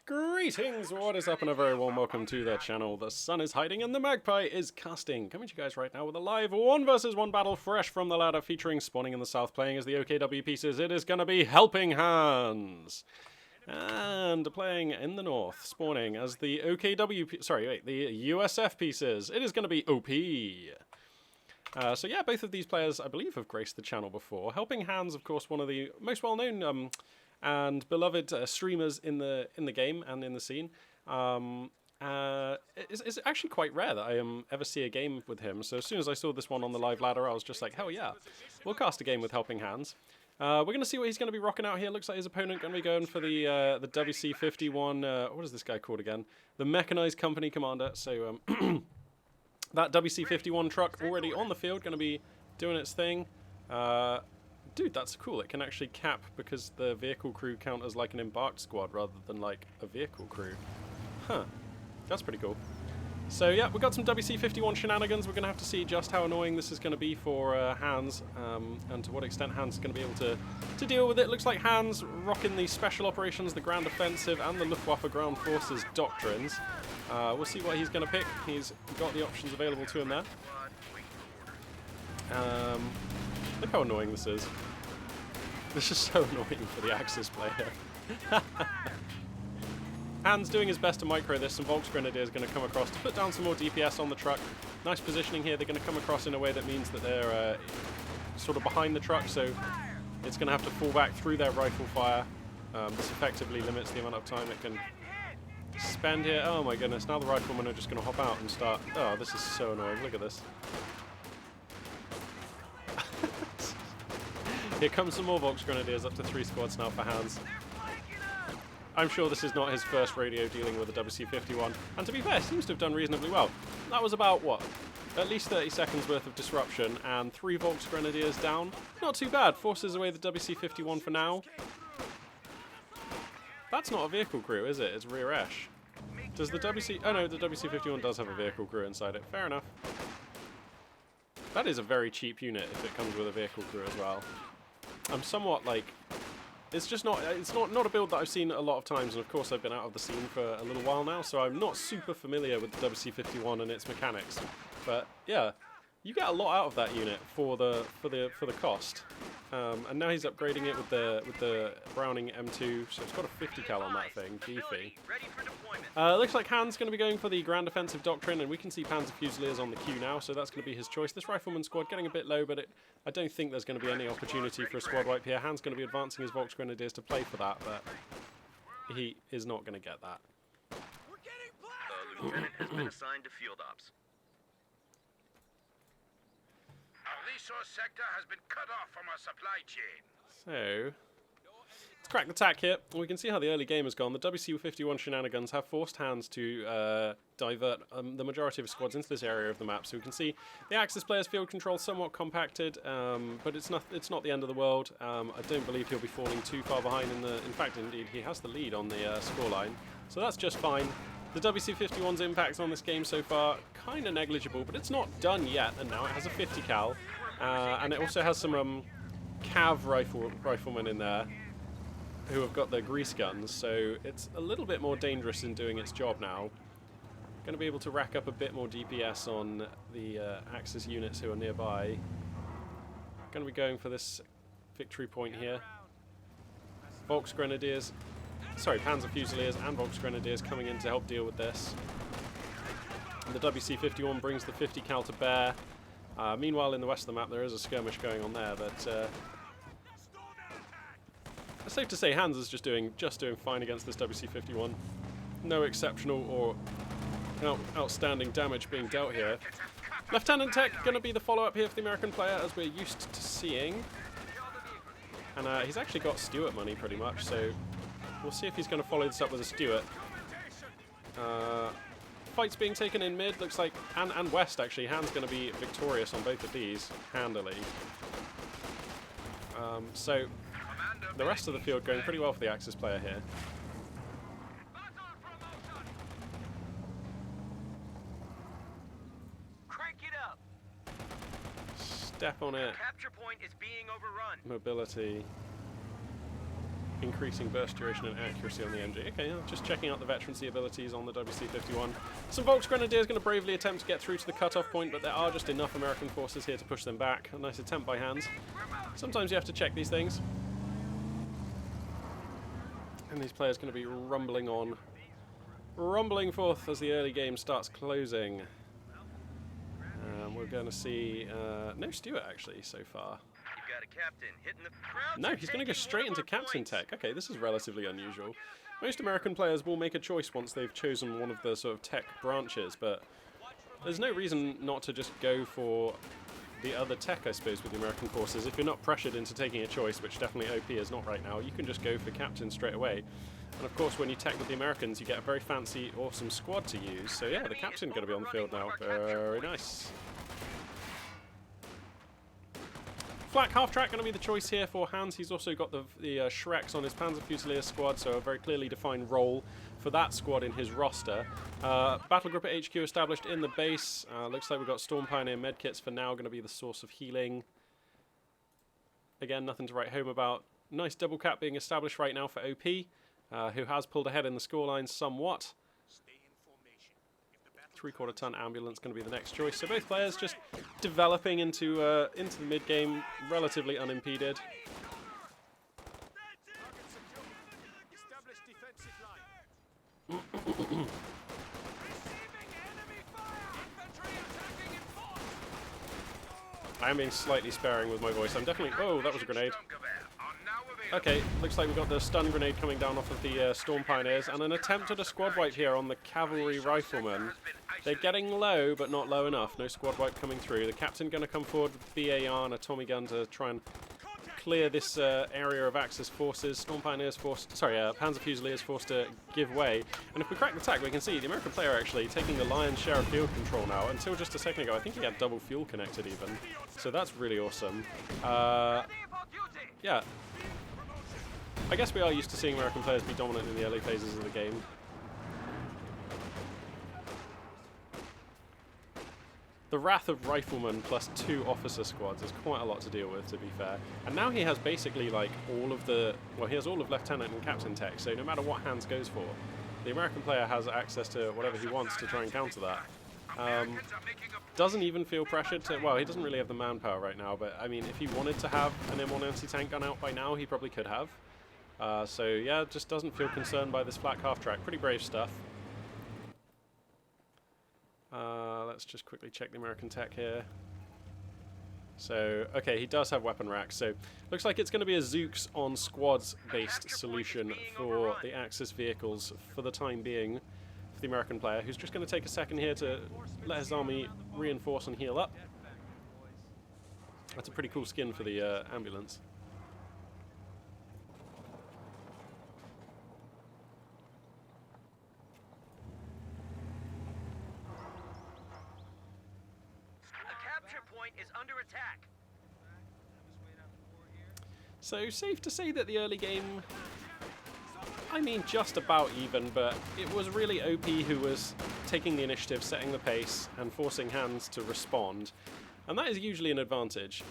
Greetings, what is up, and a very warm welcome to the channel. The sun is hiding and the magpie is casting. Coming to you guys right now with a live 1 versus 1 battle fresh from the ladder, featuring spawning in the south, playing as the OKW pieces. It is going to be HelpingHans. And playing in the north, spawning as the the USF pieces. It is going to be OP. So yeah, both of these players, I believe, have graced the channel before. HelpingHans, of course, one of the most well-known and beloved streamers in the game and in the scene. It's actually quite rare that I ever see a game with him. So as soon as I saw this one on the live ladder, I was just like, hell yeah, we'll cast a game with HelpingHans. We're going to see what he's going to be rocking out here. Looks like his opponent going to be going for the WC-51. What is this guy called again? The Mechanized Company Commander. So that WC-51 truck already on the field, going to be doing its thing. Dude, that's cool. It can actually cap because the vehicle crew count as like an embarked squad rather than like a vehicle crew. Huh. That's pretty cool. So yeah, we've got some WC-51 shenanigans. We're going to have to see just how annoying this is going to be for Hans, and to what extent Hans is going to be able to deal with it. Looks like Hans rocking the Special Operations, the Grand Offensive, and the Luftwaffe Ground Forces doctrines. We'll see what he's going to pick. He's got the options available to him there. Look how annoying this is. This is so annoying for the Axis player. Hans doing his best to micro this, and Volks Grenadier is going to come across to put down some more DPS on the truck. Nice positioning here. They're going to come across in a way that means that they're sort of behind the truck, so it's going to have to fall back through their rifle fire. This effectively limits the amount of time it can spend here. Oh my goodness, now the riflemen are just going to hop out and start. Oh, this is so annoying. Look at this. Here comes some more Volks Grenadiers, up to 3 squads now for Hans. I'm sure this is not his first radio dealing with the WC-51, and to be fair, seems to have done reasonably well. That was about, what, at least 30 seconds worth of disruption, and 3 Volks Grenadiers down. Not too bad. Forces away the WC-51 for now. That's not a vehicle crew, is it? It's rear esh. Does the WC... Oh no, the WC-51 does have a vehicle crew inside it. Fair enough. That is a very cheap unit if it comes with a vehicle crew as well. I'm somewhat like... It's just not... It's not a build that I've seen a lot of times, and of course I've been out of the scene for a little while now, so I'm not super familiar with the WC-51 and its mechanics. But yeah, you get a lot out of that unit for the cost. And now he's upgrading it with the Browning M2, so it's got a 50 cal on that thing. Beefy. Looks like Hans going to be going for the Grand Offensive Doctrine, and we can see Panzer Fusiliers on the queue now, so that's going to be his choice. This Rifleman squad getting a bit low, but I don't think there's going to be any opportunity for a squad wipe here. Hans going to be advancing his Volks Grenadiers to play for that, but he is not going to get that. The lieutenant has been assigned to field ops. Our resource sector has been cut off from our supply chain. So, let's crack the tack here. We can see how the early game has gone. The WC-51 shenanigans have forced Hans to divert the majority of his squads into this area of the map. So we can see the Axis players' field control somewhat compacted, but it's not the end of the world. I don't believe he'll be falling too far behind. In fact, indeed, he has the lead on the scoreline. So that's just fine. The WC-51's impact on this game so far, kind of negligible, but it's not done yet, and now it has a 50 cal. And it also has some Cav riflemen in there who have got their grease guns, so it's a little bit more dangerous in doing its job now. Going to be able to rack up a bit more DPS on the Axis units who are nearby. Going to be going for this victory point here. Volks Grenadiers, sorry, Panzer Fusiliers and Volks Grenadiers coming in to help deal with this. And the WC-51 brings the 50 cal to bear. Meanwhile, in the west of the map, there is a skirmish going on there, but it's safe to say Hans is just doing fine against this WC-51. No exceptional or outstanding damage being dealt here. Lieutenant Tech going to be the follow-up here for the American player, as we're used to seeing. And he's actually got Stuart money pretty much, so we'll see if he's going to follow this up with a Stuart. Fights being taken in mid, looks like, and west actually. Hans going to be victorious on both of these, handily. So, the rest of the field going pretty well for the Axis player here. Crank it up. Step on it. Capture point is being overrun. Mobility. increasing burst duration and accuracy on the MG. Okay, just checking out the veterancy abilities on the WC-51. Some Volks Grenadiers going to bravely attempt to get through to the cutoff point, but there are just enough American forces here to push them back. A nice attempt by Hans. Sometimes you have to check these things. And these players going to be rumbling on. Rumbling forth as the early game starts closing. We're going to see no Stewart actually so far. You've got a captain hitting the... No, he's going to go straight into captain tech. Okay, this is relatively unusual. Most American players will make a choice once they've chosen one of the sort of tech branches, but there's no reason not to just go for the other tech, I suppose, with the American forces. If you're not pressured into taking a choice, which definitely OP is not right now, you can just go for captain straight away. And of course, when you tech with the Americans, you get a very fancy, awesome squad to use. So yeah, the captain going to be on the field now. Very nice. Flak half-track going to be the choice here for Hans. He's also got the Shreks on his Panzer Fusilier squad, so a very clearly defined role for that squad in his roster. Battle group at HQ established in the base. Looks like we've got Storm Pioneer medkits for now, going to be the source of healing. Again, nothing to write home about. Nice double cap being established right now for OP, who has pulled ahead in the scoreline somewhat. 3/4 ton ambulance going to be the next choice. So both players just developing into the mid game relatively unimpeded. I am being slightly sparing with my voice. I'm definitely... Oh, that was a grenade. Okay, looks like we've got the stun grenade coming down off of the Storm Pioneers, and an attempt at a squad wipe here on the Cavalry Riflemen. They're getting low, but not low enough. No squad wipe coming through. The captain going to come forward with BAR and a Tommy gun to try and clear this area of Axis forces. Storm Pioneers forced... Sorry, Panzer Fusiliers forced to give way. And if we crack the attack, we can see the American player actually taking the lion's share of field control now. Until just a second ago, I think he had double fuel connected even. So that's really awesome. Yeah. I guess we are used to seeing American players be dominant in the early phases of the game. The Wrath of Riflemen plus 2 officer squads is quite a lot to deal with, to be fair. And now he has basically like all of the... Well, he has all of Lieutenant and Captain tech, so no matter what Hans goes for, the American player has access to whatever he wants to try and counter that. Doesn't even feel pressured to... Well, he doesn't really have the manpower right now, but I mean, if he wanted to have an M1 anti-tank gun out by now, he probably could have. So yeah, just doesn't feel concerned by this flak half-track. Pretty brave stuff. Let's just quickly check the American tech here. So, okay, he does have weapon racks, so looks like it's going to be a Zooks on squads-based solution for the Axis vehicles for the time being for the American player, who's just going to take a second here to let his army reinforce and heal up. That's a pretty cool skin for the ambulance. Is under attack. So safe to say that the early game, I mean just about even, but it was really OP who was taking the initiative, setting the pace, and forcing Hans to respond. And that is usually an advantage.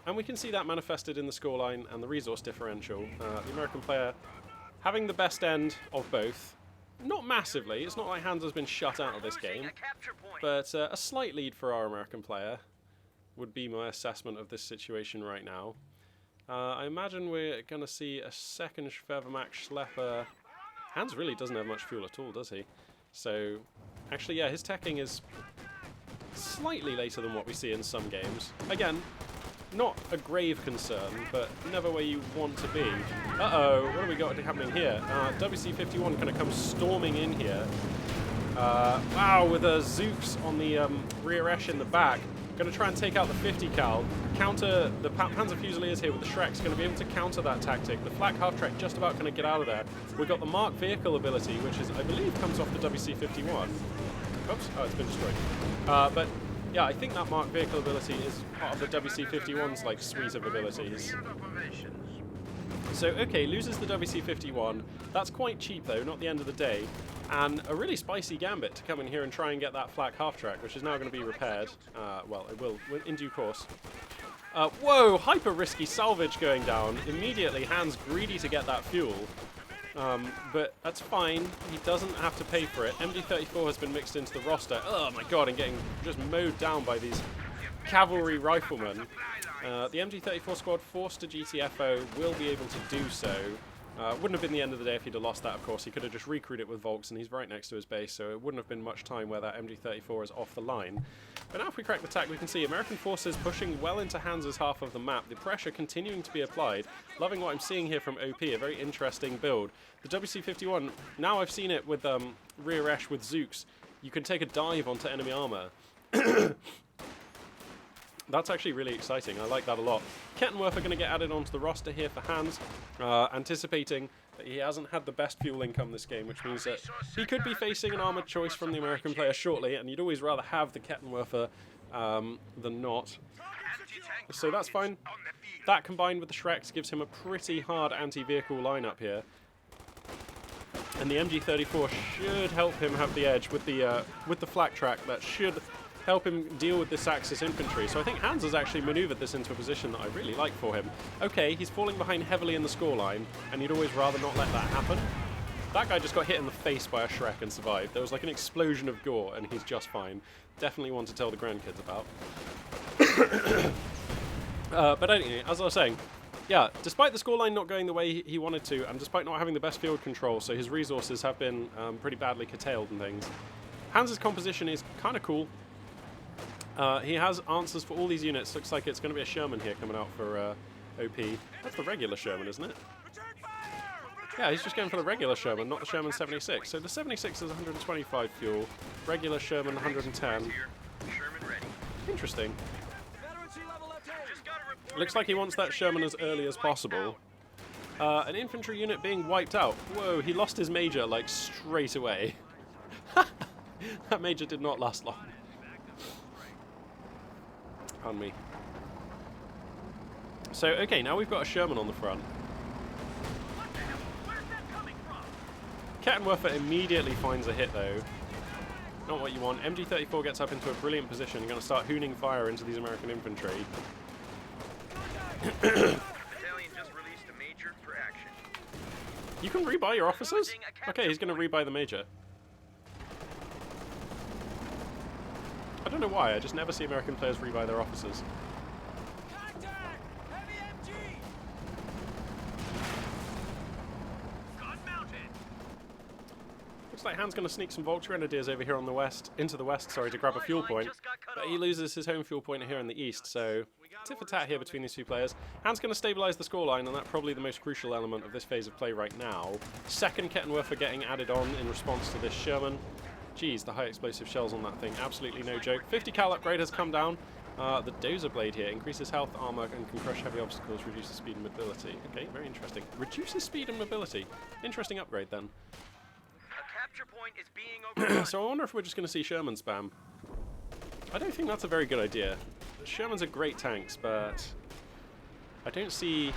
And we can see that manifested in the scoreline and the resource differential. The American player having the best end of both. Not massively, it's not like Hans has been shut out of this game, but a slight lead for our American player would be my assessment of this situation right now. I imagine we're going to see a second Schwevermax Schlepper. Hans really doesn't have much fuel at all, does he? So, actually, yeah, his teching is slightly later than what we see in some games. Again, not a grave concern, but never where you want to be. Uh-oh, what have we got happening here? WC-51 going to come storming in here. Wow, with a Zooks on the rear esh in the back. Going to try and take out the 50 cal, counter the Panzer Fusiliers here with the Shreks, going to be able to counter that tactic. The flak half-track just about going to get out of there. We've got the Mark vehicle ability, which is, I believe, comes off the WC-51. Oops, oh, it's been destroyed. But yeah, I think that Mark vehicle ability is part of the WC-51's like suite of abilities. So, okay, loses the WC-51. That's quite cheap, though, not the end of the day. And a really spicy gambit to come in here and try and get that flak half-track, which is now going to be repaired. Well, it will in due course. Whoa, hyper risky salvage going down. Immediately, Hans greedy to get that fuel. But that's fine. He doesn't have to pay for it. MD34 has been mixed into the roster. Oh my god, and getting just mowed down by these cavalry riflemen. The MD34 squad, forced to GTFO, will be able to do so. Wouldn't have been the end of the day if he'd have lost that, of course. He could have just recruited it with Volks, and he's right next to his base, so it wouldn't have been much time where that MD34 is off the line. But now if we crack the tack, we can see American forces pushing well into Hans's half of the map. The pressure continuing to be applied. Loving what I'm seeing here from OP, a very interesting build. The WC-51, now I've seen it with rear Esh with Zooks. You can take a dive onto enemy armor. That's actually really exciting. I like that a lot. Kettenwerfer are going to get added onto the roster here for Hans, anticipating that he hasn't had the best fuel income this game, which means that he could be facing an armored choice from the American player shortly, and you'd always rather have the Kettenwerfer than not. So that's fine. That combined with the Shreks gives him a pretty hard anti-vehicle lineup here. And the MG34 should help him have the edge with the flak track. That should help him deal with this Axis infantry. So I think Hans has actually maneuvered this into a position that I really like for him. Okay, he's falling behind heavily in the scoreline, and you'd always rather not let that happen. That guy just got hit in the face by a Shrek and survived. There was like an explosion of gore, and he's just fine. Definitely one to tell the grandkids about. But anyway, as I was saying, yeah, despite the scoreline not going the way he wanted to, and despite not having the best field control, so his resources have been pretty badly curtailed and things, Hans's composition is kind of cool. He has answers for all these units. Looks like it's going to be a Sherman here coming out for OP. That's the regular Sherman, isn't it? Yeah, he's just going for the regular Sherman, not the Sherman 76. So the 76 is 125 fuel, regular Sherman 110. Interesting. Looks like he wants that Sherman as early as possible. An infantry unit being wiped out. Whoa, he lost his major like straight away. That major did not last long. Pardon me. So, okay, now we've got a Sherman on the front. Kettenwerfer immediately finds a hit, though. Not what you want. MG34 gets up into a brilliant position and going to start hooning fire into these American infantry. Battalion just released a major for action. You can rebuy your officers? Okay, he's going to rebuy the major. I don't know why, I just never see American players rebuy their officers. Looks like Hans going to sneak some Vulture Grenadiers over here on the west, into the west, sorry, to grab a fuel point. But he loses his home fuel point here in the east, so tit for tat here between these two players. Hans going to stabilize the scoreline, and that's probably the most crucial element of this phase of play right now. Second Kettenwerfer getting added on in response to this Sherman. Geez, the high explosive shells on that thing, absolutely no joke. 50 cal upgrade has come down. The Dozer Blade here increases health, armor, and can crush heavy obstacles, reduces speed and mobility. Okay, very interesting. Reduces speed and mobility. Interesting upgrade then. A capture point is being overrun. So I wonder if we're just going to see Sherman spam. I don't think that's a very good idea. Shermans are great tanks, but I don't see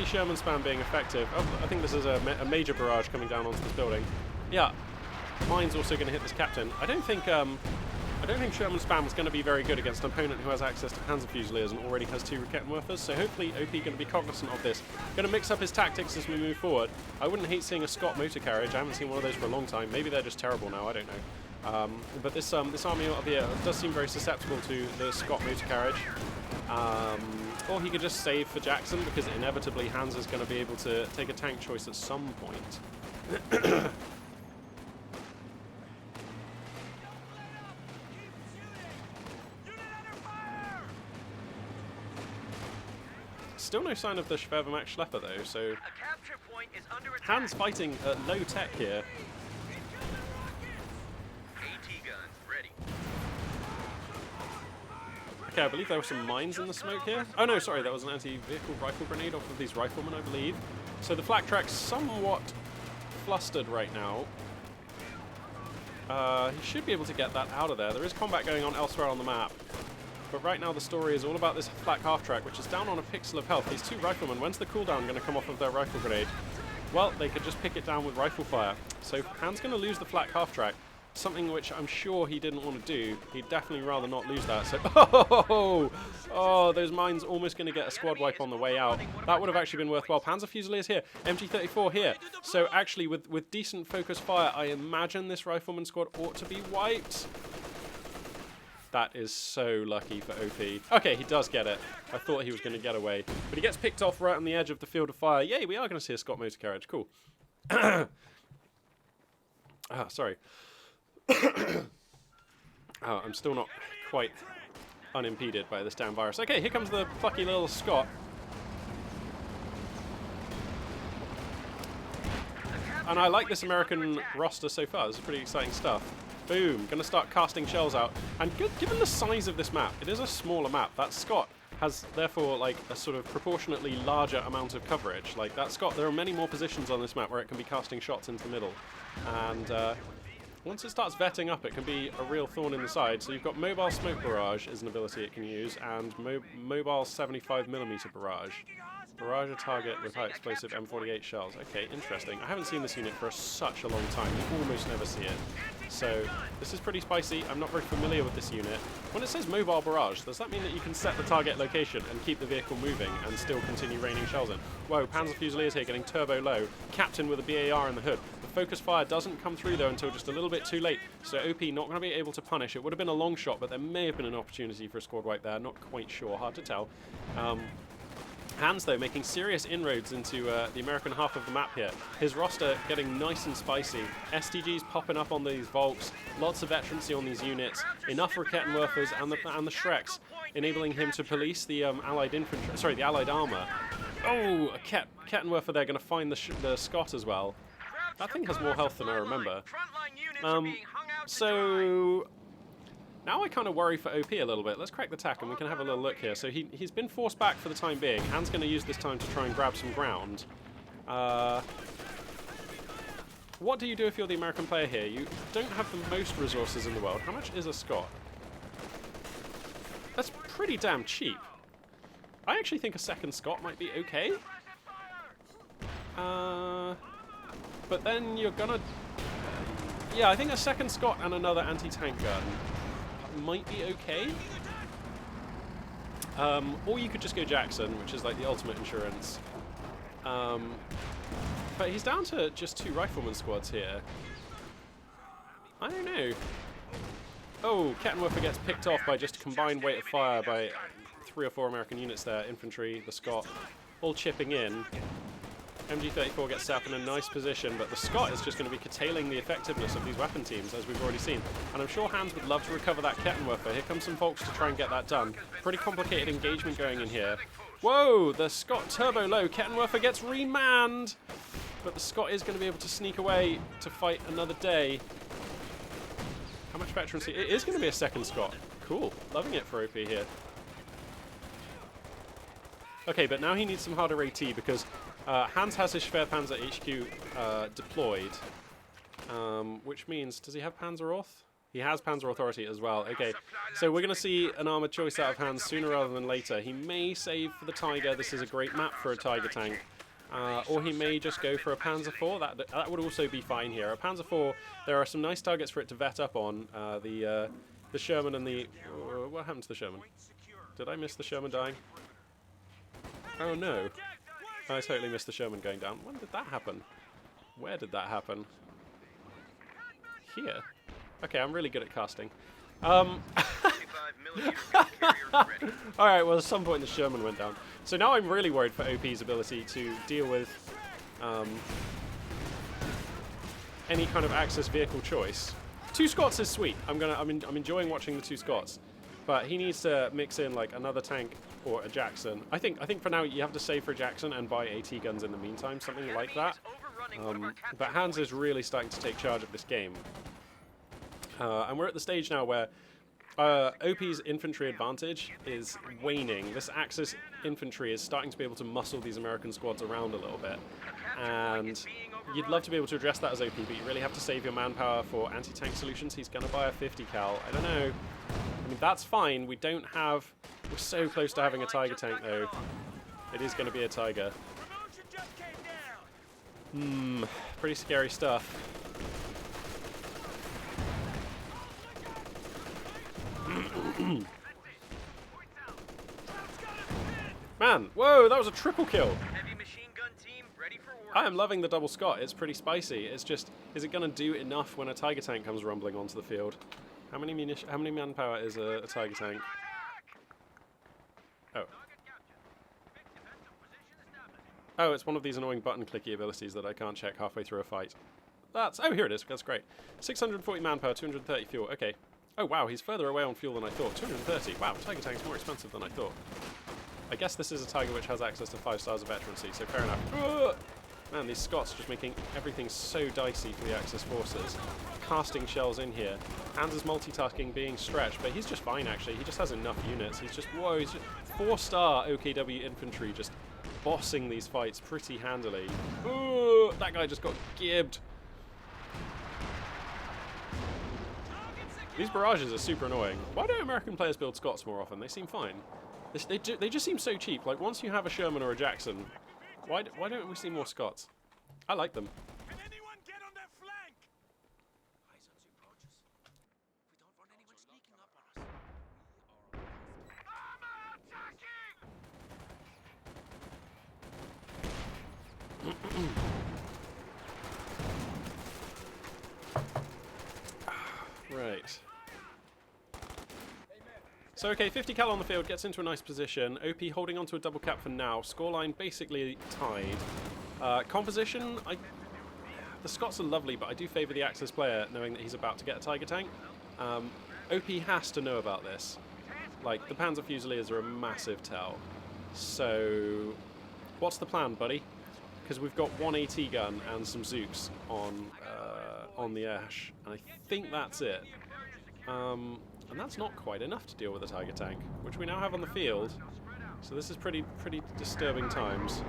Sherman spam being effective. Oh, I think this is a major barrage coming down onto this building. Yeah. Mine's also going to hit this captain. I don't think Sherman spam is going to be very good against an opponent who has access to Panzer Fusiliers and already has 2 Kettenwerfers, so hopefully OP going to be cognizant of this. Going to mix up his tactics as we move forward. I wouldn't hate seeing a Scott motor carriage. I haven't seen one of those for a long time. Maybe they're just terrible now, I don't know. But this army up here does seem very susceptible to the Scott motor carriage. Or he could just save for Jackson, because inevitably Hans is going to be able to take a tank choice at some point. Still no sign of the Schwervermax Schlepper though, so Hans fighting at low tech here. AT guns ready. Okay, I believe there were some mines in the smoke here. Oh no, sorry, that was an anti-vehicle rifle grenade off of these riflemen, I believe. So the flak track's somewhat flustered right now. He should be able to get that out of there. There is combat going on elsewhere on the map. But right now the story is all about this flak half-track, which is down on a pixel of health. These 2 riflemen, when's the cooldown going to come off of their rifle grenade? Well, they could just pick it down with rifle fire. So Hans going to lose the flak half-track. something which I'm sure he didn't want to do. He'd definitely rather not lose that. So, oh, those mines almost going to get a squad wipe on the way out. That would have actually been worthwhile. Panzer Fusiliers here, MG34 here. So actually, with decent focus fire, I imagine this rifleman squad ought to be wiped. That is so lucky for OP. Okay, he does get it. I thought he was going to get away. But he gets picked off right on the edge of the field of fire. Yay, we are going to see a Scott motor carriage. Cool. Sorry. I'm still not quite unimpeded by this damn virus. Okay, here comes the plucky little Scott. And I like this American roster so far. This is pretty exciting stuff. Boom, gonna start casting shells out. And given the size of this map, it is a smaller map. That Scott has therefore like a sort of proportionately larger amount of coverage. Like that Scott, there are many more positions on this map where it can be casting shots into the middle. And once it starts vetting up, it can be a real thorn in the side. So you've got Mobile Smoke Barrage is an ability it can use, and Mobile 75mm Barrage. Barrage a target with high explosive M48 shells. Okay, interesting. I haven't seen this unit for such a long time. You almost never see it. So this is pretty spicy. I'm not very familiar with this unit. When it says Mobile Barrage, does that mean that you can set the target location and keep the vehicle moving and still continue raining shells in? Whoa, Panzer Fusiliers here getting turbo low. Captain with a BAR in the hood. The focus fire doesn't come through though until just a little bit too late. So OP not going to be able to punish. It would have been a long shot, but there may have been an opportunity for a squad wipe there. Not quite sure. Hard to tell. Hans, though, making serious inroads into the American half of the map here. His roster getting nice and spicy. STGs popping up on these Volks. Lots of veterancy on these units. Enough Rakettenwerfers and the Shreks, enabling him to police the Allied infantry. Sorry, the Allied armor. Oh, a Kettenwerfer there going to find the Scott as well. That thing has more health than I remember. So now I kind of worry for OP a little bit. Let's crack the tack and we can have a little look here. So he's been forced back for the time being. Han's going to use this time to try and grab some ground. What do you do if you're the American player here? You don't have the most resources in the world. How much is a Scott? That's pretty damn cheap. I actually think a second Scott might be okay. But then you're gonna... Yeah, I think a second Scott and another anti-tank gun might be okay. Or you could just go Jackson, which is like the ultimate insurance. But he's down to just 2 rifleman squads here. I don't know. Oh, Kettenwerfer gets picked off by just combined weight of fire by 3 or 4 American units there. Infantry, the Scott, all chipping in. MG34 gets set up in a nice position, but the Scott is just going to be curtailing the effectiveness of these weapon teams, as we've already seen. And I'm sure Hans would love to recover that Kettenwerfer. Here comes some folks to try and get that done. Pretty complicated engagement going in here. Whoa, the Scott turbo low. Kettenwerfer gets remanned, but the Scott is going to be able to sneak away to fight another day. How much veterancy? It is going to be a second Scott. Cool. Loving it for OP here. Okay, but now he needs some harder AT because Hans has his Schwerpanzer HQ deployed, which means, does he have Panzerorth? He has Panzer Authority as well. Okay, so we're going to see an armoured choice out of Hans sooner rather than later. He may save for the Tiger. This is a great map for a Tiger tank. Or he may just go for a Panzer IV. That would also be fine here. A Panzer IV, there are some nice targets for it to vet up on. The Sherman and the... what happened to the Sherman? Did I miss the Sherman dying? Oh no. I totally missed the Sherman going down. When did that happen? Where did that happen? Here. Okay, I'm really good at casting. Alright, well at some point the Sherman went down. So now I'm really worried for OP's ability to deal with any kind of Axis vehicle choice. 2 Scots is sweet. I'm enjoying watching the 2 Scots. But he needs to mix in like another tank or a Jackson. I think for now you have to save for a Jackson and buy AT guns in the meantime, something like that. But Hans is really starting to take charge of this game. And we're at the stage now where OP's infantry advantage is waning. This Axis infantry is starting to be able to muscle these American squads around a little bit. And you'd love to be able to address that as OP, but you really have to save your manpower for anti-tank solutions. He's going to buy a 50 cal. I don't know. I mean, that's fine. We're so close to having a Tiger tank, though. It is going to be a Tiger. Pretty scary stuff. Man, whoa, that was a triple kill. Heavy machine gun team ready for orders. I am loving the double Scott. It's pretty spicy. It's just, is it going to do enough when a Tiger tank comes rumbling onto the field? How many manpower is a Tiger tank? Oh. Oh, it's one of these annoying button clicky abilities that I can't check halfway through a fight. Oh, here it is. That's great. 640 manpower, 230 fuel. Okay. Oh, wow, he's further away on fuel than I thought. 230. Wow, Tiger tank's more expensive than I thought. I guess this is a Tiger which has access to 5 stars of veterancy, so fair enough. Man, these Scots just making everything so dicey for the Axis forces. Casting shells in here. Hans is multitasking, being stretched, but he's just fine, actually. He just has enough units. He's just, whoa, he's just 4-star OKW infantry just bossing these fights pretty handily. Ooh, that guy just got gibbed. These barrages are super annoying. Why don't American players build Scots more often? They seem fine. They just seem so cheap. Like, once you have a Sherman or a Jackson, why don't we see more Scots? I like them. Can anyone get on their flank? Eyes on the approaches. We don't want anyone sneaking up on us. Armor attacking! Right. So, okay, 50 cal on the field, gets into a nice position. OP holding onto a double cap for now. Scoreline basically tied. Composition, the Scots are lovely, but I do favour the Axis player knowing that he's about to get a Tiger tank. OP has to know about this. Like, the Panzer Fusiliers are a massive tell. So, what's the plan, buddy? Because we've got one AT gun and some Zooks on the Ash, and I think that's it. And that's not quite enough to deal with a Tiger tank, which we now have on the field. So this is pretty disturbing times.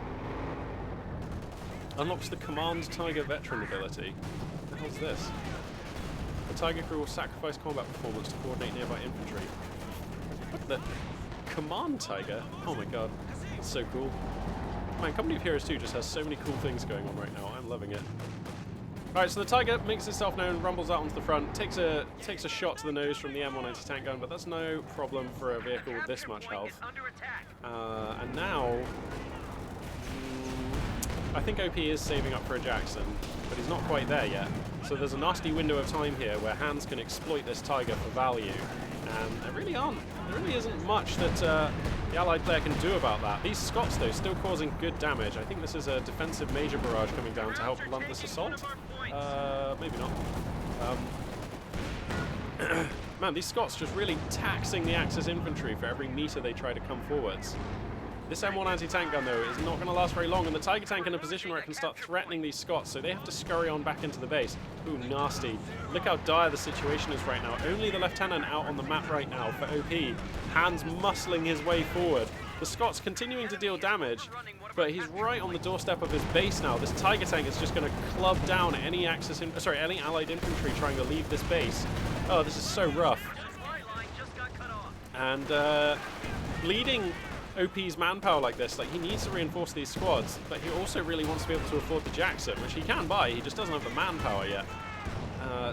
Unlocks the Command Tiger Veteran ability. What the hell's this? The Tiger crew will sacrifice combat performance to coordinate nearby infantry. What the? Command Tiger? Oh my god. That's so cool. Man, Company of Heroes 2 just has so many cool things going on right now. I'm loving it. Alright, so the Tiger makes itself known, rumbles out onto the front, takes a shot to the nose from the M190 tank gun, but that's no problem for a vehicle with this much health. And now, I think OP is saving up for a Jackson, but he's not quite there yet. So there's a nasty window of time here where Hans can exploit this Tiger for value, and there really isn't much that the Allied player can do about that. These Scots, though, still causing good damage. I think this is a defensive major barrage coming down to help blunt this assault. Maybe not. Man, these Scots just really taxing the Axis infantry for every meter they try to come forwards. This M1 anti-tank gun, though, is not going to last very long, and the Tiger tank in a position where it can start threatening these Scots, so they have to scurry on back into the base. Ooh, nasty. Look how dire the situation is right now. Only the Lieutenant out on the map right now for OP. Hans muscling his way forward. The Scots continuing to deal damage, but he's right on the doorstep of his base now. This Tiger tank is just going to club down any any Allied infantry trying to leave this base. Oh, this is so rough. And bleeding OP's manpower like this, like, he needs to reinforce these squads, but he also really wants to be able to afford the Jackson, which he can buy, he just doesn't have the manpower yet.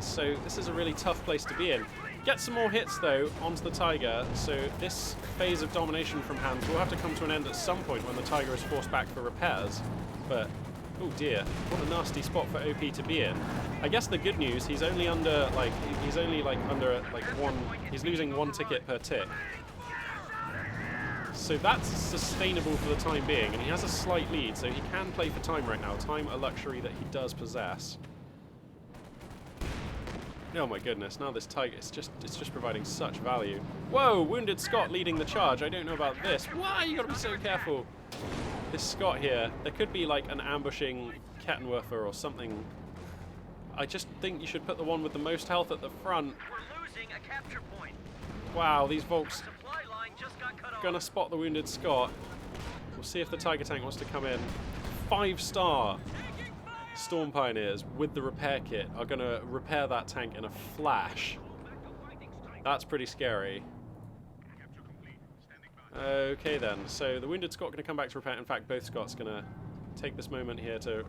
So this is a really tough place to be in. Get some more hits, though, onto the Tiger, so this phase of domination from Hans will have to come to an end at some point when the Tiger is forced back for repairs, but oh dear, what a nasty spot for OP to be in. I guess the good news, he's only under, like, he's losing one ticket per tick. So that's sustainable for the time being, and he has a slight lead, so he can play for time right now. Time, a luxury that he does possess. Oh my goodness, now this Tiger, it's just providing such value. Whoa, Wounded Scot leading the charge. I don't know about this. Why? You gotta be so careful. This Scot here, there could be like an ambushing Kettenwerfer or something. I just think you should put the one with the most health at the front. We're losing a capture point. Wow, these Volks Supply line just got cut off. gonna spot the Wounded Scot. We'll see if the Tiger tank wants to come in. 5-star Storm Pioneers with the repair kit are gonna repair that tank in a flash. That's pretty scary. Okay then, so the Wounded Scot gonna come back to repair. In fact, both Scots gonna take this moment here to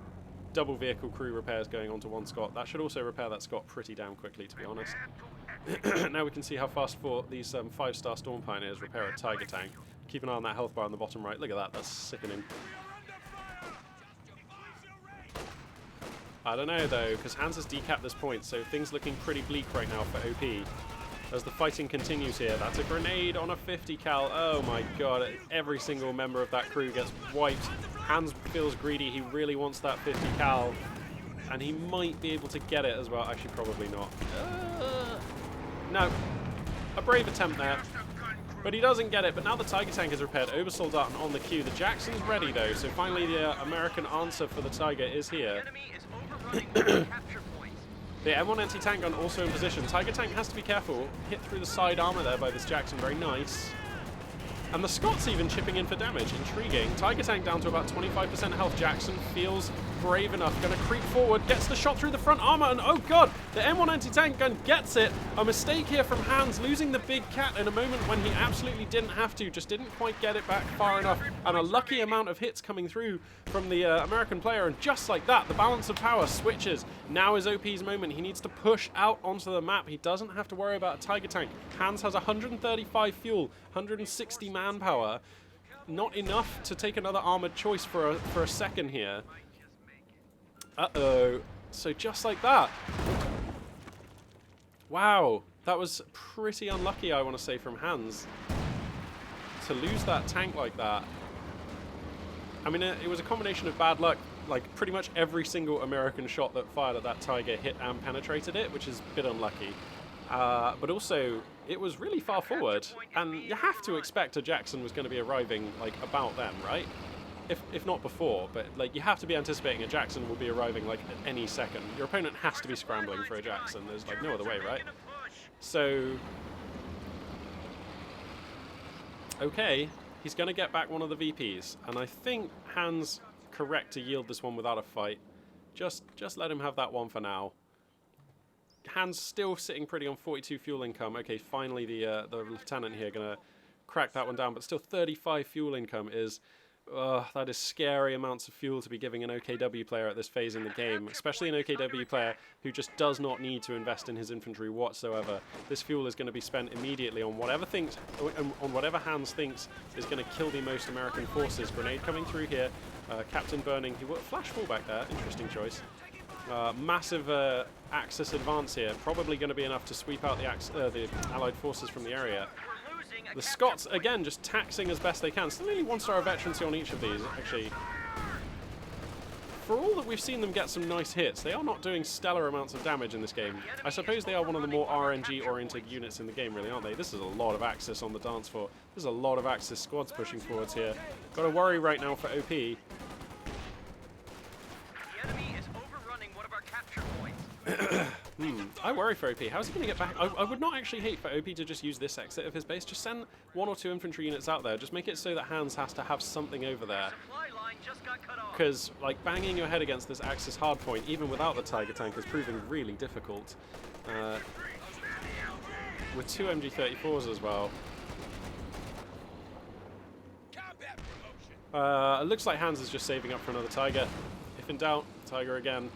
double vehicle crew repairs going onto one Scot. That should also repair that Scot pretty damn quickly, to be honest. Now we can see how fast for these 5-star Storm Pioneers repair a Tiger tank. Keep an eye on that health bar on the bottom right. Look at that, that's sickening. I don't know though, because Hans has decapped this point, so things looking pretty bleak right now for OP. As the fighting continues here, that's a grenade on a 50 cal. Oh my god, every single member of that crew gets wiped. Hans feels greedy, he really wants that 50 cal. And he might be able to get it as well. Actually, probably not. No. A brave attempt there. But he doesn't get it. But now the Tiger tank is repaired. Obersoldaten on the queue. The Jackson's ready, though. So finally the American answer for the Tiger is here. The M1 anti-tank gun also in position. Tiger tank has to be careful. Hit through the side armor there by this Jackson. Very nice. And the Scots even chipping in for damage. Intriguing. Tiger tank down to about 25% health. Jackson feels brave enough. Going to creep forward. Gets the shot through the front armor. And oh god, the M1 anti-tank gun gets it. A mistake here from Hans. Losing the big cat in a moment when he absolutely didn't have to. Just didn't quite get it back far enough. And a lucky amount of hits coming through from the American player. And just like that, the balance of power switches. Now is OP's moment. He needs to push out onto the map. He doesn't have to worry about a Tiger tank. Hans has 135 fuel, 160 manpower. Not enough to take another armored choice for a second here. Uh-oh. So just like that. Wow. That was pretty unlucky, I want to say, from Hans. To lose that tank like that. I mean, it was a combination of bad luck. Like, pretty much every single American shot that fired at that Tiger hit and penetrated it, which is a bit unlucky. But also, it was really far forward, and you have to expect a Jackson was going to be arriving, like, about then, right? If not before, but, like, you have to be anticipating a Jackson will be arriving, like, at any second. Your opponent has to be scrambling for a Jackson. There's, like, no other way, right? So... okay, he's going to get back one of the VPs, and I think Hans correct to yield this one without a fight. Just let him have that one for now. Hans still sitting pretty on 42 fuel income. Okay, finally the lieutenant here going to crack that one down, but still 35 fuel income is... that is scary amounts of fuel to be giving an OKW player at this phase in the game, especially an OKW player who just does not need to invest in his infantry whatsoever. This fuel is going to be spent immediately on whatever Hans thinks is going to kill the most American forces. Grenade coming through here, Captain burning. He flash fallback there, interesting choice. Massive Axis advance here, probably going to be enough to sweep out the Allied forces from the area. The Scots, again, just taxing as best they can. Still only 1-star veterancy on each of these, actually. For all that we've seen them get some nice hits, they are not doing stellar amounts of damage in this game. I suppose they are one of the more RNG-oriented units in the game, really, aren't they? This is a lot of Axis on the dance floor. There's a lot of Axis squads pushing forwards here. Got to worry right now for OP. The enemy is overrunning one of our capture points. I worry for OP. How's he going to get back? I would not actually hate for OP to just use this exit of his base. Just send 1 or 2 infantry units out there. Just make it so that Hans has to have something over there. Supply line just got cut off. Because, like, banging your head against this Axis hardpoint, even without the Tiger tank, is proving really difficult. With 2 MG34s as well. It looks like Hans is just saving up for another Tiger. If in doubt, Tiger again.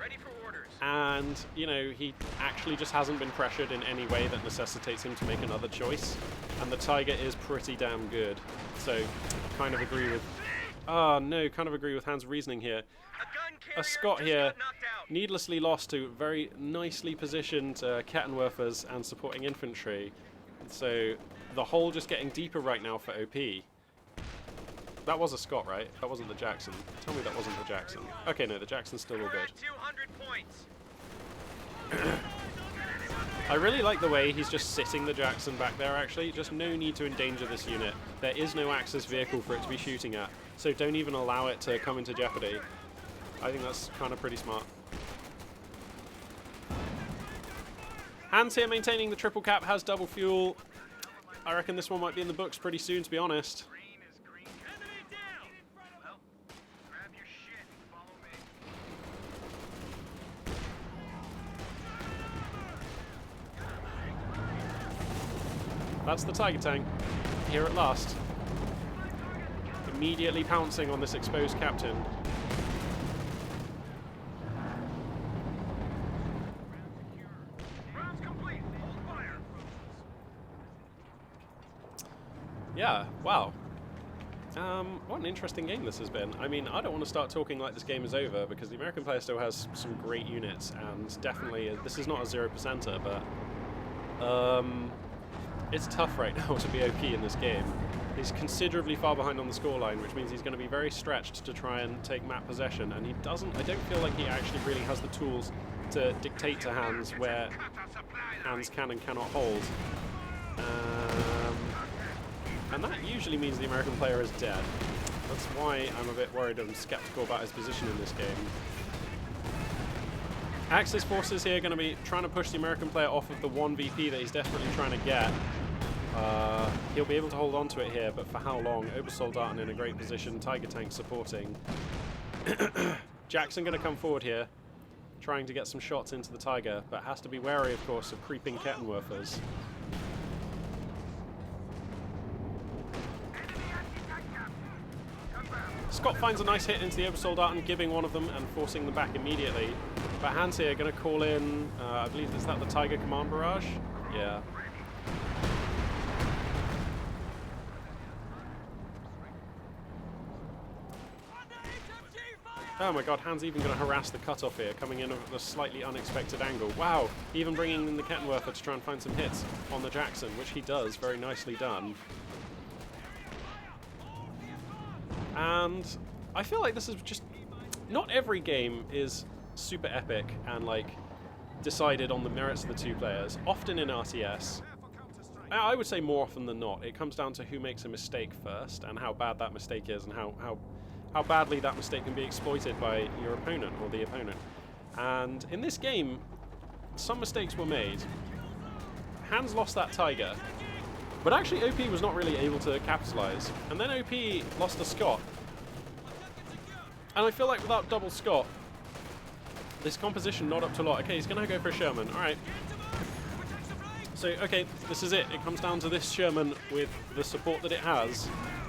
Ready for orders. And, you know, he actually just hasn't been pressured in any way that necessitates him to make another choice. And the Tiger is pretty damn good. So, kind of agree with... no, kind of agree with Hans' reasoning here. A Scot here, needlessly lost to very nicely positioned Kettenwerfers and supporting infantry. So, the hole just getting deeper right now for OP. That was a Scot, right? That wasn't the Jackson. Tell me that wasn't the Jackson. Okay, no, the Jackson's still all good. 200 points. I really like the way he's just sitting the Jackson back there, actually. Just no need to endanger this unit. There is no Axis vehicle for it to be shooting at, so don't even allow it to come into jeopardy. I think that's kind of pretty smart. Hans here maintaining the triple cap, has double fuel. I reckon this one might be in the books pretty soon, to be honest. That's the Tiger tank, here at last. Immediately pouncing on this exposed captain. Yeah, wow. What an interesting game this has been. I mean, I don't want to start talking like this game is over, because the American player still has some great units, and definitely, this is not a 0%er, but it's tough right now to be OP in this game. He's considerably far behind on the scoreline, which means he's going to be very stretched to try and take map possession, and he doesn't, I don't feel like he actually really has the tools to dictate to Hans where Hans can and cannot hold. And that usually means the American player is dead. That's why I'm a bit worried and skeptical about his position in this game. Axis forces here are going to be trying to push the American player off of the 1 VP that he's desperately trying to get. He'll be able to hold on to it here, but for how long? Obersoldaten in a great position, Tiger Tank supporting. Jackson going to come forward here, trying to get some shots into the Tiger, but has to be wary, of course, of creeping Kettenwerfers. Scott finds a nice hit into the Obersoldaten, giving one of them and forcing them back immediately. But Hans here going to call in, I believe, is that the Tiger Command Barrage? Yeah. Oh my god, Hans even going to harass the cutoff here, coming in at a slightly unexpected angle. Wow, even bringing in the Kettenwerfer to try and find some hits on the Jackson, which he does, very nicely done. And I feel like this is just... Not every game is super epic and, like, decided on the merits of the two players. Often in RTS, I would say more often than not, it comes down to who makes a mistake first and how bad that mistake is and how badly that mistake can be exploited by your opponent or the opponent. And in this game, some mistakes were made. Hans lost that Tiger, but actually OP was not really able to capitalize. And then OP lost a Scott. And I feel like without double Scott, this composition not up to a lot. Okay, he's going to go for a Sherman. All right. So, okay, this is it. It comes down to this Sherman with the support that it has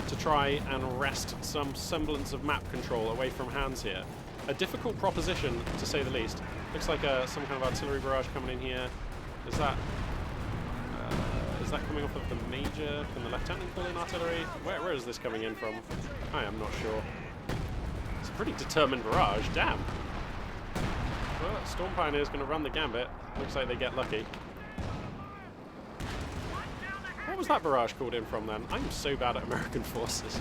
to try and wrest some semblance of map control away from Hans here. A difficult proposition, to say the least. Looks like some kind of artillery barrage coming in here. Is that coming off of the Major? Can the Lieutenant pull in artillery? Where is this coming in from? I am not sure. It's a pretty determined barrage. Damn. Well, Storm Pioneer is going to run the gambit. Looks like they get lucky. What was that barrage called in from then? I'm so bad at American forces.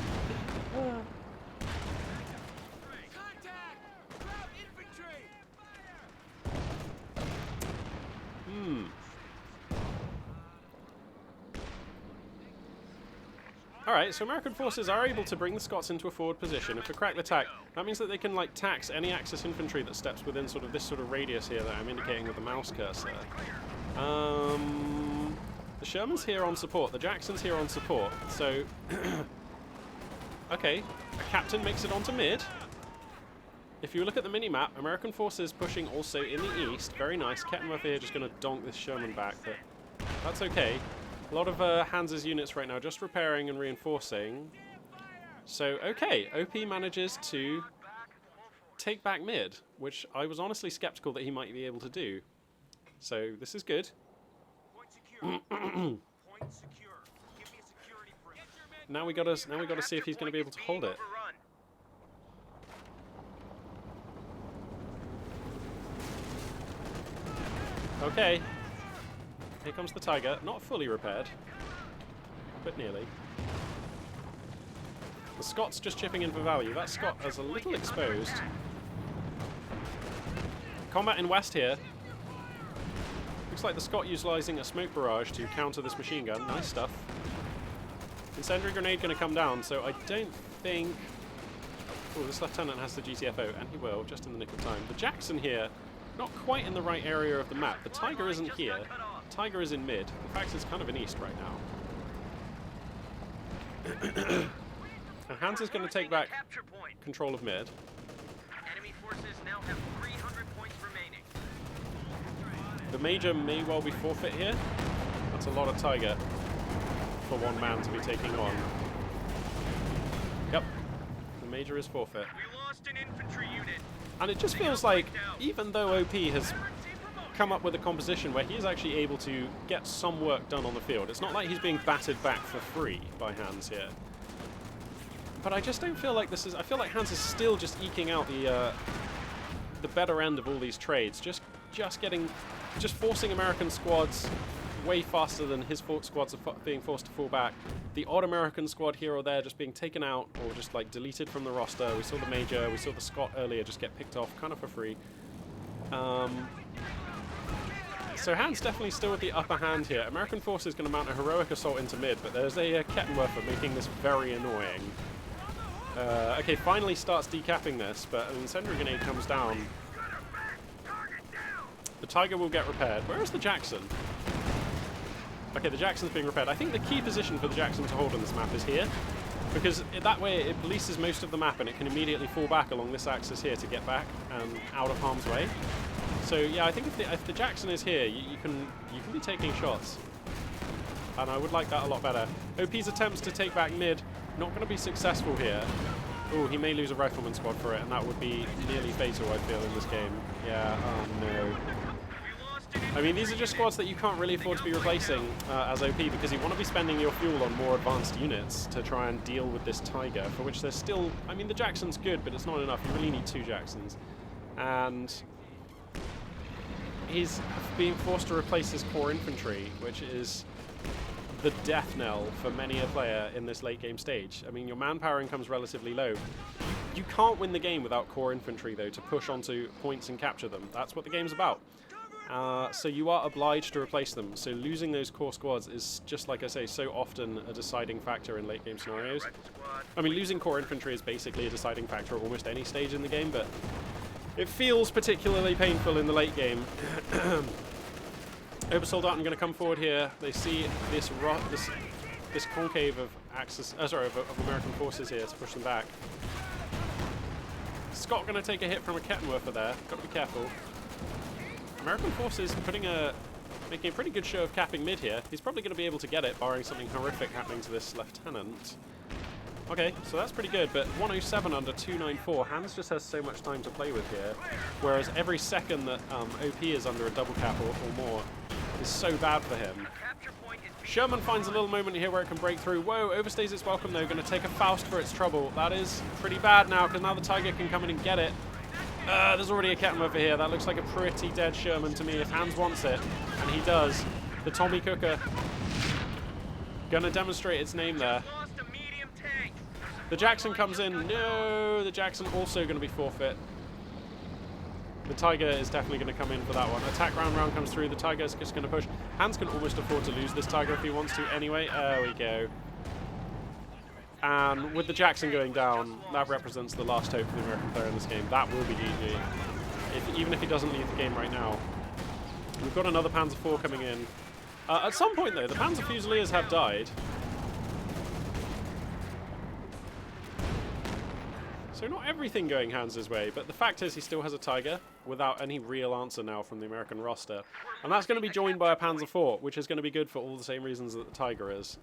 Alright, so American forces are able to bring the Scots into a forward position. If a cracked attack, that means that they can, like, tax any Axis infantry that steps within sort of this sort of radius here that I'm indicating with the mouse cursor. The Sherman's here on support, the Jackson's here on support, so... okay, a captain makes it onto mid. If you look at the mini-map, American forces pushing also in the east. Very nice. Kettenwerfer here just going to donk this Sherman back, but that's okay. A lot of Hans's units right now just repairing and reinforcing. So, okay, OP manages to take back mid, which I was honestly skeptical that he might be able to do. So, this is good. Now we gotta see if he's going to be able to hold it. Okay. Here comes the Tiger. Not fully repaired, but nearly. The Scott's just chipping in for value. That Scott is a little exposed. Combat in west here. Looks like the Scott utilising a smoke barrage to counter this machine gun. Nice stuff. Incendiary grenade going to come down, so I don't think... Oh, this lieutenant has the GTFO, and he will, just in the nick of time. The Jackson here, not quite in the right area of the map. The Tiger isn't here. The Tiger is in mid. In fact, it's kind of in east right now. And Hans is going to take back control of mid. Enemy forces now have 300 points remaining. The Major may well be forfeit here. That's a lot of Tiger for one man to be taking on. Yep, the Major is forfeit. We lost an infantry unit. And it just feels like, even though OP has come up with a composition where he is actually able to get some work done on the field. It's not like he's being battered back for free by Hans here. But I just don't feel like this is... I feel like Hans is still just eking out the better end of all these trades. Just forcing American squads way faster than his squads are being forced to fall back. The odd American squad here or there just being taken out or just like deleted from the roster. We saw the Major, we saw the Scott earlier just get picked off kind of for free. So Hans definitely still with the upper hand here. American force is going to mount a heroic assault into mid, but there's a Kettenwerfer making this very annoying. Okay, finally starts decapping this, but an incendiary grenade comes down. The Tiger will get repaired. Where is the Jackson? Okay, the Jackson's being repaired. I think the key position for the Jackson to hold on this map is here, because that way it polices most of the map and it can immediately fall back along this axis here to get back and out of harm's way. So yeah, I think if the Jackson is here, you can be taking shots, and I would like that a lot better. OP's attempts to take back mid, not going to be successful here. Oh, he may lose a rifleman squad for it, and that would be nearly fatal, I feel, in this game. Yeah, oh no. I mean, these are just squads that you can't really afford to be replacing as OP, because you want to be spending your fuel on more advanced units to try and deal with this Tiger, for which there's still... I mean, the Jackson's good, but it's not enough. You really need 2 Jacksons. And he's being forced to replace his core infantry, which is the death knell for many a player in this late game stage. I mean, your manpower income's relatively low. You can't win the game without core infantry, though, to push onto points and capture them. That's what the game's about. So you are obliged to replace them. So losing those core squads is, just like I say, so often a deciding factor in late game scenarios. I mean, losing core infantry is basically a deciding factor at almost any stage in the game, but it feels particularly painful in the late game. Obersoldaten going to come forward here. They see this concave of of American forces here to push them back. Scott going to take a hit from a Kettenwerfer there. Got to be careful. American forces making a pretty good show of capping mid here. He's probably going to be able to get it, barring something horrific happening to this lieutenant. Okay, so that's pretty good, but 107 under 294. Hans just has so much time to play with here, whereas every second that OP is under a double cap or more is so bad for him. Sherman finds a little moment here where it can break through. Whoa, overstays its welcome though, going to take a Faust for its trouble. That is pretty bad now, because now the Tiger can come in and get it. There's already a Kettenwerfer here. That looks like a pretty dead Sherman to me if Hans wants it, and he does. The Tommy Cooker going to demonstrate its name there. The Jackson comes in. No, the Jackson also going to be forfeit. The Tiger is definitely going to come in for that one. Attack round comes through. The Tiger is just going to push. Hans can almost afford to lose this Tiger if he wants to anyway. There we go. And with the Jackson going down, that represents the last hope for the American player in this game. That will be GG, even if he doesn't leave the game right now. We've got another Panzer IV coming in. At some point, though, the Panzer Fusiliers have died. So not everything going Hans's way, but the fact is he still has a Tiger without any real answer now from the American roster. And that's going to be joined by a Panzer IV, which is going to be good for all the same reasons that the Tiger is.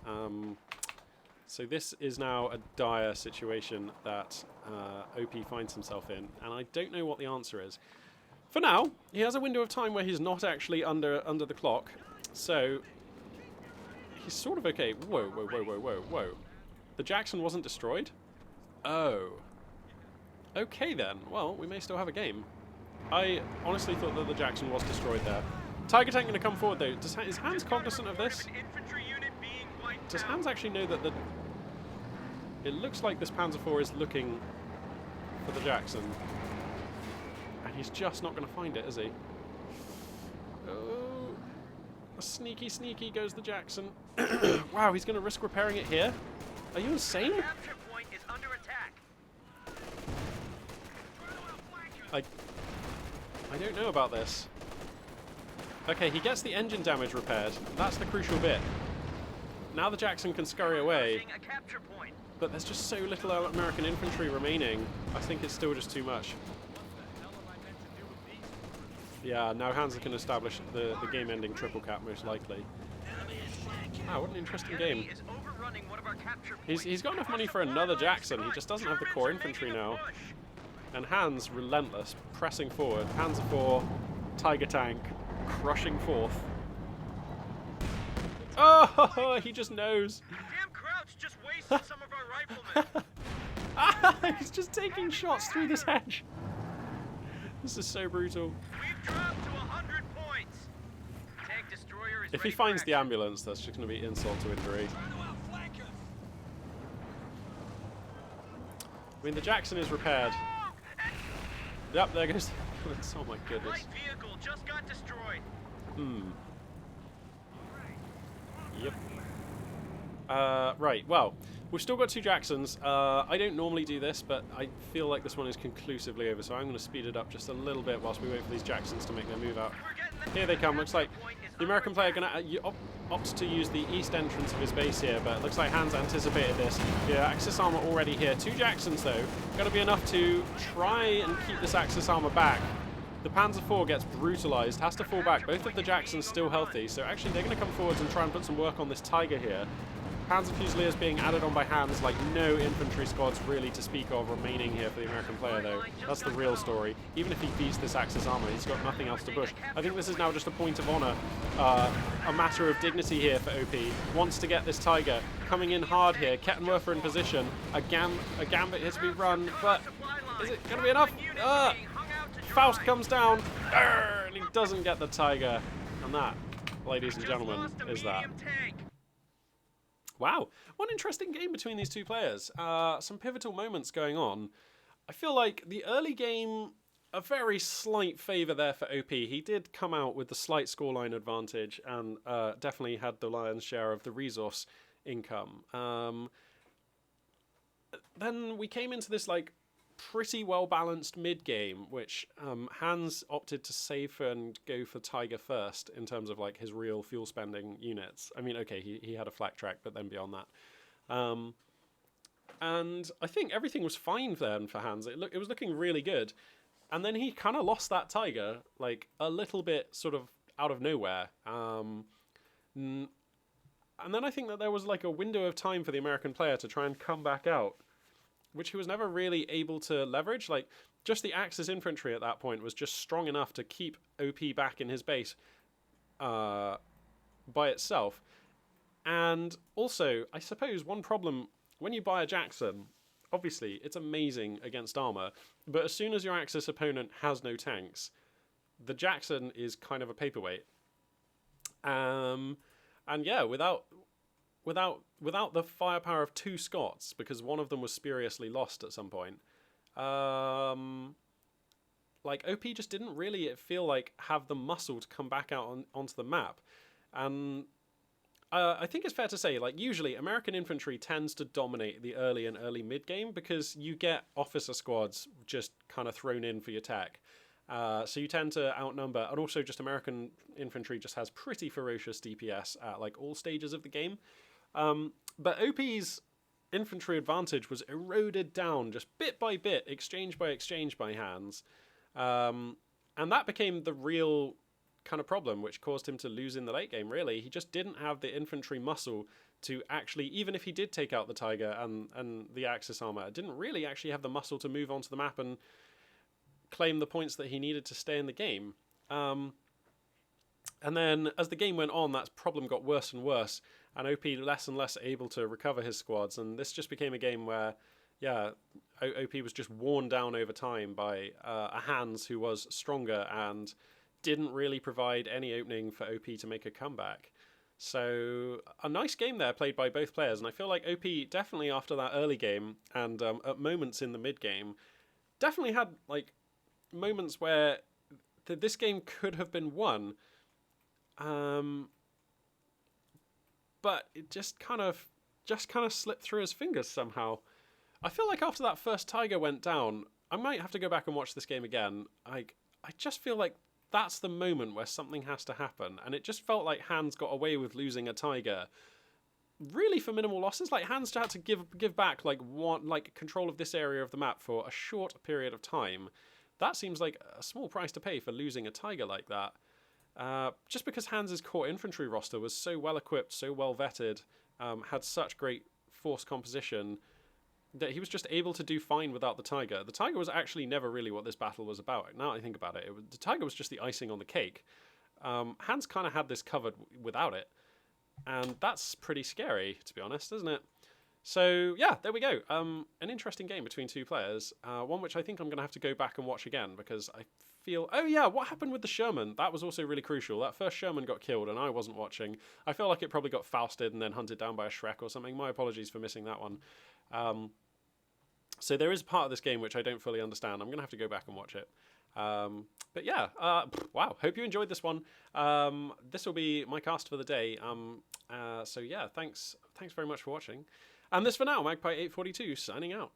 So this is now a dire situation that OP finds himself in, and I don't know what the answer is. For now, he has a window of time where he's not actually under the clock, so he's sort of okay. Whoa, whoa, whoa, whoa, whoa, whoa. The Jackson wasn't destroyed? Oh. Okay then, well, we may still have a game. I honestly thought that the Jackson was destroyed there. Tiger Tank going to come forward though. Is Hans cognizant of this? Does Hans actually know that it looks like this Panzer IV is looking for the Jackson, and he's just not going to find it, is he? Oh, sneaky, sneaky goes the Jackson. Wow, he's going to risk repairing it here? Are you insane? Capture point is under attack. I don't know about this. Okay, he gets the engine damage repaired. That's the crucial bit. Now the Jackson can scurry away, but there's just so little American infantry remaining. I think it's still just too much. Yeah, now Hans can establish the game-ending triple cap, most likely. Wow, what an interesting game. He's got enough money for another Jackson, he just doesn't have the core infantry now. And Hans, relentless, pressing forward. Panzer IV, Tiger Tank, crushing fourth. Oh, he just knows. Damn Crouch just wasted some of our riflemen. He's just taking shots through this hedge. This is so brutal. We've dropped to 100 points. Tank destroyer is If he ready for finds the action. ambulance, that's just going to be insult to injury. I mean, the Jackson is repaired. Yep, there goes the ambulance. Oh my goodness. Light vehicle just got destroyed. Yep. Right, well, we've still got 2 Jacksons. I don't normally do this, but I feel like this one is conclusively over, so I'm going to speed it up just a little bit whilst we wait for these Jacksons to make their move out. We're getting the Here they come. Looks like the American player going to opt to use the east entrance of his base here, but it looks like Hans anticipated this. Yeah, Axis armor already here. 2 Jacksons, though. Going to be enough to try and keep this Axis armor back. The Panzer IV gets brutalized, has to fall back. Both of the Jacksons still healthy, so actually they're going to come forwards and try and put some work on this Tiger here. Panzer Fusiliers being added on by Hans, like no infantry squads really to speak of remaining here for the American player, though. That's the real story. Even if he beats this Axis armor, he's got nothing else to push. I think this is now just a point of honor, a matter of dignity here for OP. Wants to get this Tiger coming in hard here. Kettenwerfer in position. A gambit here to be run, but is it going to be enough? Faust comes down, and he doesn't get the Tiger. And that, ladies and gentlemen, is that. Wow, what an interesting game between these 2 players. Some pivotal moments going on. I feel like the early game, a very slight favour there for OP. He did come out with the slight scoreline advantage and definitely had the lion's share of the resource income. Then we came into this like pretty well balanced mid game, which Hans opted to save and go for Tiger first in terms of like his real fuel spending units. I mean, okay, he had a flak track, but then beyond that, and I think everything was fine then for Hans. It was looking really good, and then he kind of lost that Tiger like a little bit sort of out of nowhere. And then I think that there was like a window of time for the American player to try and come back out, which he was never really able to leverage. Like, just the Axis infantry at that point was just strong enough to keep OP back in his base by itself. And also, I suppose one problem, when you buy a Jackson, obviously, it's amazing against armor, but as soon as your Axis opponent has no tanks, the Jackson is kind of a paperweight. And yeah, without the firepower of 2 Scots, because one of them was spuriously lost at some point, like OP just didn't really feel like have the muscle to come back out onto the map. And I think it's fair to say, like, usually American infantry tends to dominate the early and early mid game because you get officer squads just kind of thrown in for your tech. So you tend to outnumber, and also just American infantry just has pretty ferocious DPS at like all stages of the game. But OP's infantry advantage was eroded down just bit by bit, exchange by Hans. And that became the real kind of problem, which caused him to lose in the late game, really. He just didn't have the infantry muscle to actually, even if he did take out the Tiger and the Axis armor, didn't really actually have the muscle to move onto the map and claim the points that he needed to stay in the game. And then as the game went on, that problem got worse and worse, and OP less and less able to recover his squads, and this just became a game where, yeah, OP was just worn down over time by a Hans who was stronger and didn't really provide any opening for OP to make a comeback. So a nice game there played by both players, and I feel like OP definitely after that early game and at moments in the mid game definitely had like moments where this game could have been won, but it just kind of slipped through his fingers somehow. I feel like after that first Tiger went down, I might have to go back and watch this game again. I just feel like that's the moment where something has to happen, and it just felt like Hans got away with losing a Tiger really for minimal losses. Like Hans had to give back like control of this area of the map for a short period of time. That seems like a small price to pay for losing a Tiger like that. Just because Hans's core infantry roster was so well equipped, so well vetted, had such great force composition, that he was just able to do fine without the Tiger. The Tiger was actually never really what this battle was about. Now I think about it, the Tiger was just the icing on the cake. Hans kind of had this covered without it, and that's pretty scary, to be honest, isn't it? So yeah, there we go. An interesting game between two players, one which I think I'm going to have to go back and watch again because I feel, oh yeah, what happened with the Sherman? That was also really crucial. That first Sherman got killed and I wasn't watching. I feel like it probably got Fausted and then hunted down by a Shrek or something. My apologies for missing that one. So there is part of this game which I don't fully understand. I'm going to have to go back and watch it. But yeah, wow, hope you enjoyed this one. This will be my cast for the day. So yeah, thanks very much for watching. And this for now, Magpie842 signing out.